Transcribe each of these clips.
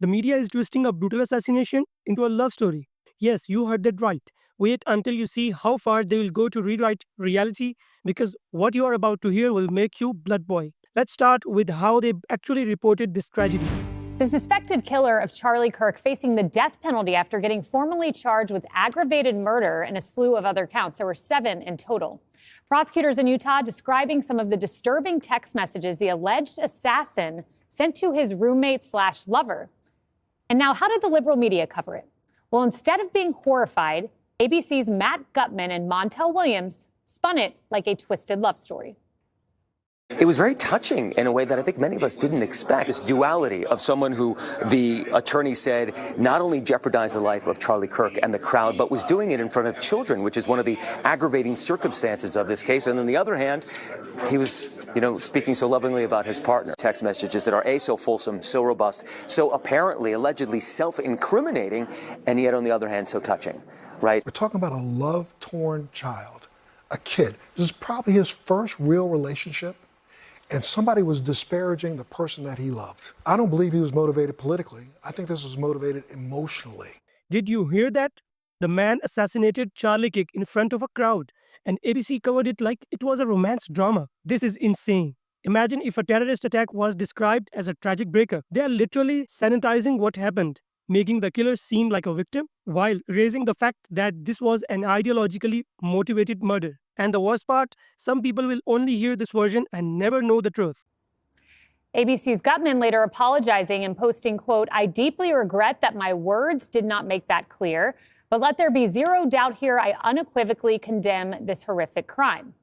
The media is twisting a brutal assassination into a love story. Yes, you heard that right. Wait until you see how far they will go to rewrite reality, because what you are about to hear will make you blood boil. Let's start with how they actually reported this tragedy. The suspected killer of Charlie Kirk facing the death penalty after getting formally charged with aggravated murder and a slew of other counts. There were 7 in total. Prosecutors in Utah describing some of the disturbing text messages the alleged assassin sent to his roommate/lover. And now, how did the liberal media cover it? Well, instead of being horrified, ABC's Matt Gutman and Montel Williams spun it like a twisted love story. It was very touching in a way that I think many of us didn't expect. This duality of someone who the attorney said not only jeopardized the life of Charlie Kirk and the crowd, but was doing it in front of children, which is one of the aggravating circumstances of this case. And on the other hand, he was, speaking so lovingly about his partner. Text messages that are so fulsome, so robust, so apparently, allegedly self-incriminating, and yet on the other hand, so touching, right? We're talking about a love-torn child, a kid. This is probably his first real relationship. And somebody was disparaging the person that he loved. I don't believe he was motivated politically. I think this was motivated emotionally. Did you hear that? The man assassinated Charlie Kirk in front of a crowd, and ABC covered it like it was a romance drama. This is insane. Imagine if a terrorist attack was described as a tragic breakup. They are literally sanitizing what happened, making the killer seem like a victim, while raising the fact that this was an ideologically motivated murder. And the worst part, some people will only hear this version and never know the truth. ABC's Gutman later apologizing and posting, quote, "I deeply regret that my words did not make that clear, but let there be zero doubt here, I unequivocally condemn this horrific crime."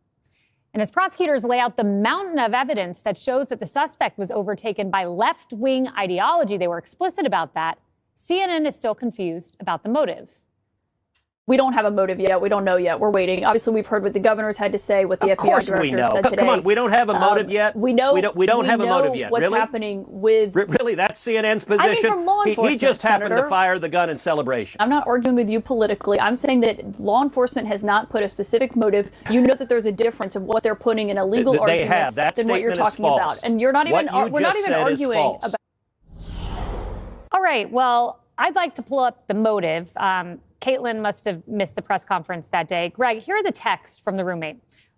And as prosecutors lay out the mountain of evidence that shows that the suspect was overtaken by left-wing ideology, they were explicit about that. CNN is still confused about the motive. We don't have a motive yet. We don't know yet. We're waiting. Obviously, we've heard what the governor's had to say, what the FBI director said today. Come on, we don't have a motive yet. We know. We don't have a motive yet. What's really? happening with? Really, that's CNN's position. I mean, from law enforcement, he just happened Senator, to fire the gun in celebration. I'm not arguing with you politically. I'm saying that law enforcement has not put a specific motive. You know that there's a difference of what they're putting in a legal argument than what you're talking about, and you're not even. We're not even arguing about. All right. Well, I'd like to pull up the motive. Caitlin must have missed the press conference that day. Greg, here are the texts from the roommate.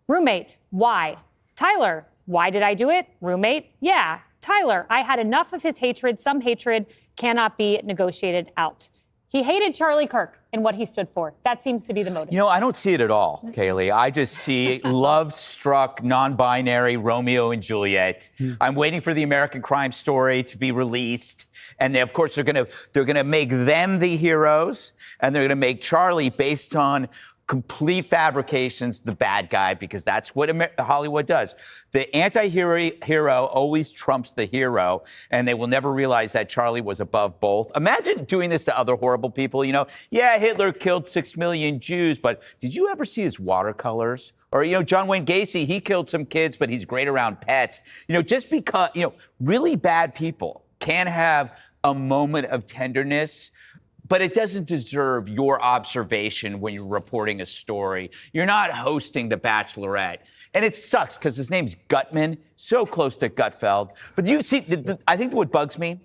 Roommate, why? Tyler, why did I do it? Roommate, yeah. Tyler, I had enough of his hatred. Some hatred cannot be negotiated out. He hated Charlie Kirk and what he stood for. That seems to be the motive. I don't see it at all, Kaylee. I just see love-struck, non-binary Romeo and Juliet. I'm waiting for the American Crime Story to be released. And they, of course, they're gonna make them the heroes, and they're gonna make Charlie, based on complete fabrications, the bad guy, because that's what Hollywood does. The anti-hero always trumps the hero, and they will never realize that Charlie was above both. Imagine doing this to other horrible people. Yeah, Hitler killed 6 million Jews, but did you ever see his watercolors? Or, John Wayne Gacy, he killed some kids, but he's great around pets. Just because, really bad people can have a moment of tenderness, but it doesn't deserve your observation when you're reporting a story. You're not hosting The Bachelorette. And it sucks because his name's Gutman, so close to Gutfeld. But you see, I think what bugs me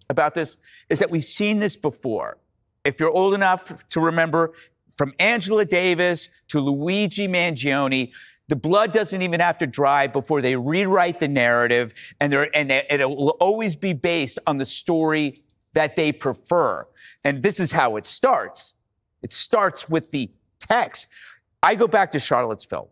about this is that we've seen this before. If you're old enough to remember, from Angela Davis to Luigi Mangione, the blood doesn't even have to dry before they rewrite the narrative, and it will always be based on the story that they prefer. And this is how it starts. It starts with the text. I go back to Charlottesville.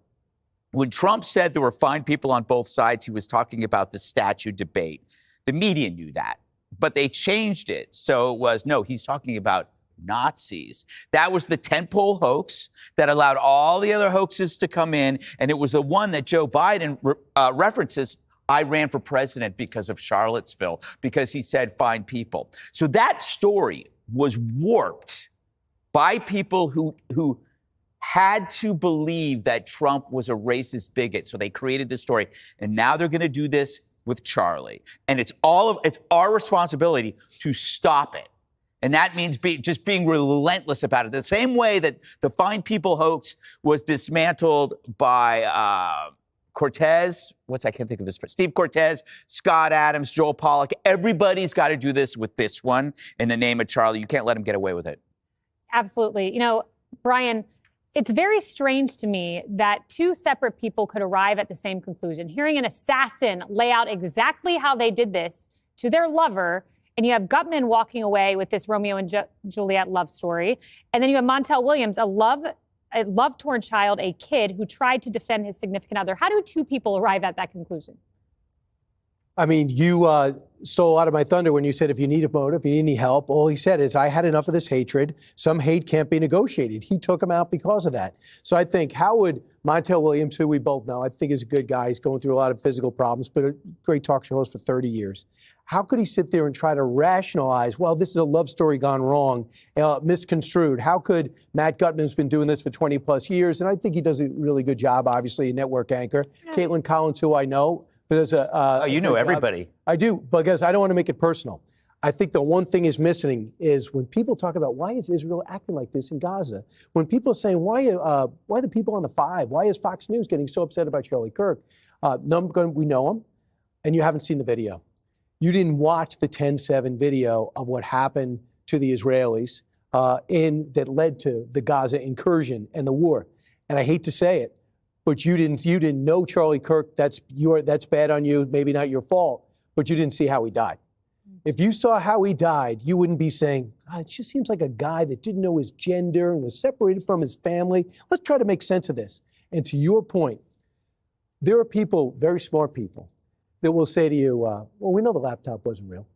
When Trump said there were fine people on both sides, he was talking about the statue debate. The media knew that, but they changed it. So it was, no, he's talking about Nazis. That was the tentpole hoax that allowed all the other hoaxes to come in. And it was the one that Joe Biden references. I ran for president because of Charlottesville, because he said fine people. So that story was warped by people who had to believe that Trump was a racist bigot. So they created this story. And now they're going to do this with Charlie. And it's our responsibility to stop it. And that means just being relentless about it. The same way that the fine people hoax was dismantled by Cortez, I can't think of his first. Steve Cortez, Scott Adams, Joel Pollack. Everybody's got to do this with this one in the name of Charlie. You can't let him get away with it. Absolutely. You know, Brian, it's very strange to me that two separate people could arrive at the same conclusion. Hearing an assassin lay out exactly how they did this to their lover, and you have Gutman walking away with this Romeo and Juliet love story, and then you have Montel Williams, a love-torn child, a kid who tried to defend his significant other. How do two people arrive at that conclusion? I mean, you stole a lot of my thunder when you said if you need a motive, if you need any help. All he said is, I had enough of this hatred. Some hate can't be negotiated. He took him out because of that. So I think, how would Montel Williams, who we both know, I think is a good guy. He's going through a lot of physical problems, but a great talk show host for 30 years. How could he sit there and try to rationalize, well, this is a love story gone wrong, misconstrued? How could Matt Gutman's been doing this for 20 plus years? And I think he does a really good job, obviously, a network anchor. Yeah. Caitlin Collins, who I know, there's you know everybody. I do, because I don't want to make it personal. I think the one thing is missing is when people talk about why is Israel acting like this in Gaza, when people are saying why the people on the Five, why is Fox News getting so upset about Charlie Kirk? We know him, and you haven't seen the video. You didn't watch the 10/7 video of what happened to the Israelis that led to the Gaza incursion and the war. And I hate to say it, but you didn't know Charlie Kirk. That's bad on you. Maybe not your fault, but you didn't see how he died. If you saw how he died, you wouldn't be saying, it just seems like a guy that didn't know his gender and was separated from his family. Let's try to make sense of this. And to your point, there are people, very smart people, that will say to you, well, we know the laptop wasn't real.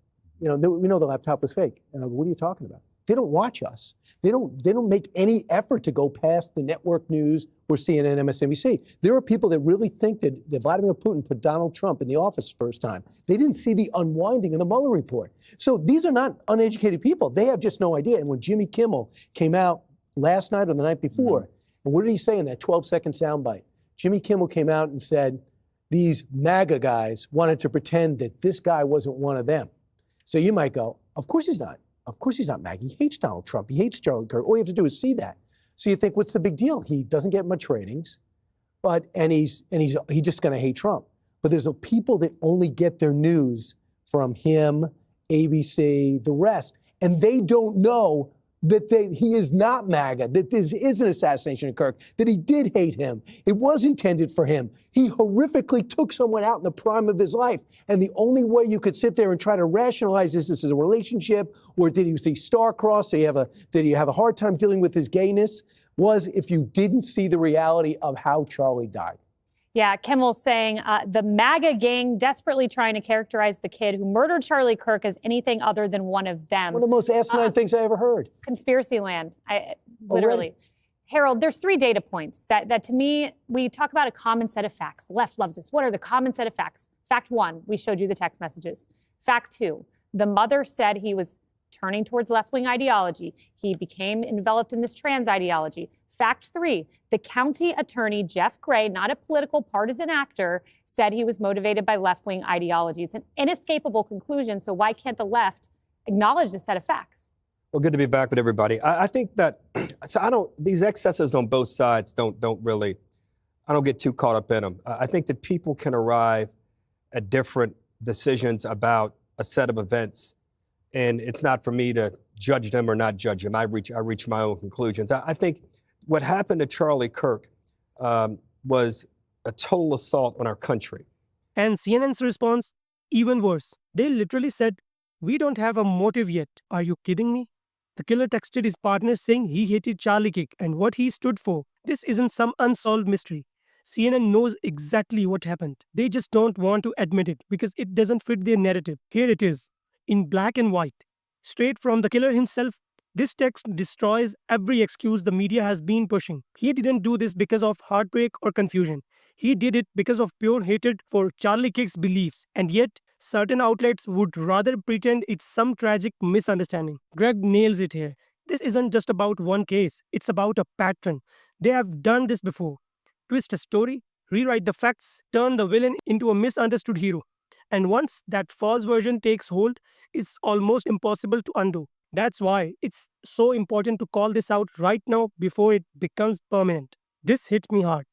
We know the laptop was fake. What are you talking about? They don't watch us. They don't make any effort to go past the network news or CNN, MSNBC. There are people that really think that Vladimir Putin put Donald Trump in the office first time. They didn't see the unwinding of the Mueller report. So these are not uneducated people. They have just no idea. And when Jimmy Kimmel came out last night or the night before, and what did he say in that 12-second soundbite? Jimmy Kimmel came out and said, these MAGA guys wanted to pretend that this guy wasn't one of them. So you might go, of course he's not. Of course he's not MAGA. He hates Donald Trump. He hates Charlie Kirk. All you have to do is see that. So you think, what's the big deal? He doesn't get much ratings, and he's just going to hate Trump. But there's people that only get their news from him, ABC, the rest, and they don't know that he is not MAGA, that this is an assassination of Kirk, that he did hate him. It was intended for him. He horrifically took someone out in the prime of his life. And the only way you could sit there and try to rationalize this as a relationship, or did he see star-crossed, did he have a hard time dealing with his gayness, was if you didn't see the reality of how Charlie died. Yeah, Kimmel saying the MAGA gang desperately trying to characterize the kid who murdered Charlie Kirk as anything other than one of them. One of the most asinine things I ever heard. Conspiracy land, literally. Harold, there's 3 data points that to me, we talk about a common set of facts. The left loves this. What are the common set of facts? Fact 1, we showed you the text messages. Fact 2, the mother said he was turning towards left-wing ideology. He became enveloped in this trans ideology. Fact 3, the county attorney, Jeff Gray, not a political partisan actor, said he was motivated by left-wing ideology. It's an inescapable conclusion, so why can't the left acknowledge this set of facts? Well, good to be back with everybody. I think that, these excesses on both sides I don't get too caught up in them. I think that people can arrive at different decisions about a set of events, and it's not for me to judge them or not judge them. I reach my own conclusions. I think what happened to Charlie Kirk was a total assault on our country. And CNN's response, even worse. They literally said, we don't have a motive yet. Are you kidding me? The killer texted his partner saying he hated Charlie Kirk and what he stood for. This isn't some unsolved mystery. CNN knows exactly what happened. They just don't want to admit it because it doesn't fit their narrative. Here it is, in black and white, straight from the killer himself. This text destroys every excuse the media has been pushing. He didn't do this because of heartbreak or confusion. He did it because of pure hatred for Charlie Kirk's beliefs. And yet, certain outlets would rather pretend it's some tragic misunderstanding. Greg nails it here. This isn't just about one case. It's about a pattern. They have done this before. Twist a story, rewrite the facts, turn the villain into a misunderstood hero. And once that false version takes hold, it's almost impossible to undo. That's why it's so important to call this out right now before it becomes permanent. This hit me hard.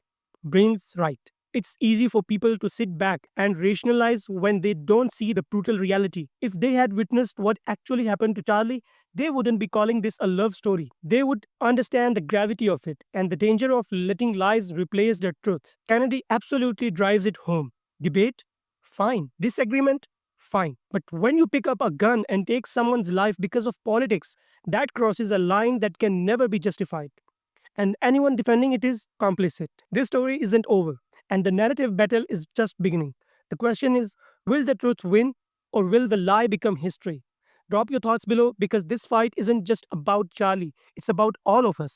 Brain's right. it's easy for people to sit back and rationalize when they don't see the brutal reality. If they had witnessed what actually happened to Charlie, they wouldn't be calling this a love story. They would understand the gravity of it and the danger of letting lies replace their truth. Kennedy absolutely drives it home. Debate? Fine. Disagreement? Fine. But when you pick up a gun and take someone's life because of politics, that crosses a line that can never be justified. And anyone defending it is complicit. This story isn't over, and the narrative battle is just beginning. The question is, will the truth win, or will the lie become history? Drop your thoughts below, because this fight isn't just about Charlie, it's about all of us.